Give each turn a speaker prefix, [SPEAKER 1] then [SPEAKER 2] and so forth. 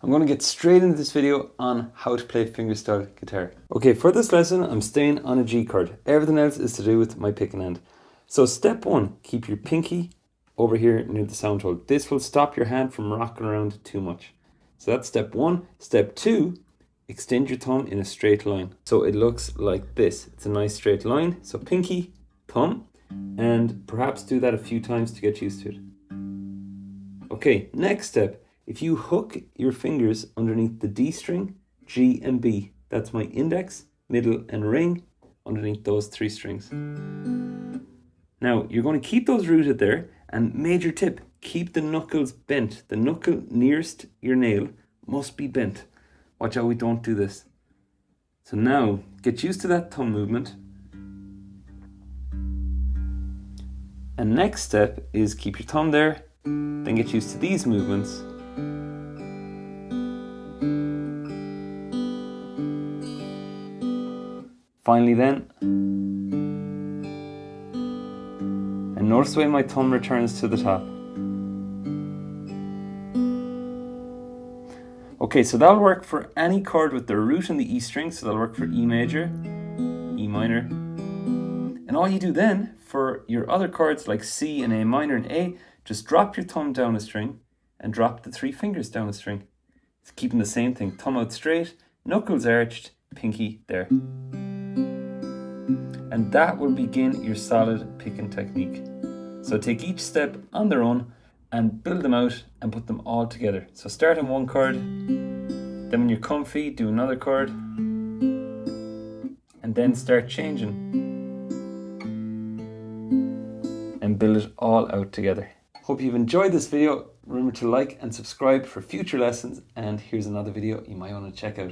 [SPEAKER 1] I'm going to get straight into this video on how to play fingerstyle guitar. Okay, for this lesson, I'm staying on a G chord. Everything else is to do with my picking hand. So step one, keep your pinky over here near the sound hole. This will stop your hand from rocking around too much. So that's step one. Step two, extend your thumb in a straight line. So it looks like this. It's a nice straight line. So pinky, thumb, and perhaps do that a few times to get used to it. Okay, next step. If you hook your fingers underneath the D string, G and B, that's my index, middle and ring, underneath those three strings. Now, you're going to keep those rooted there, and major tip, keep the knuckles bent. The knuckle nearest your nail must be bent. Watch out we don't do this. So now, get used to that thumb movement. And next step is keep your thumb there, then get used to these movements. Finally then, and notice the way my thumb returns to the top. Okay, so that'll work for any chord with the root and the E string, so that'll work for E major, E minor. And all you do then, for your other chords like C and A minor and A, just drop your thumb down a string and drop the three fingers down a string. It's keeping the same thing, thumb out straight, knuckles arched, pinky there. And that will begin your solid picking technique. So take each step on their own and build them out and put them all together. So start on one chord, then when you're comfy, do another chord, and then start changing and build it all out together. Hope you've enjoyed this video. Remember to like and subscribe for future lessons, and here's another video you might want to check out.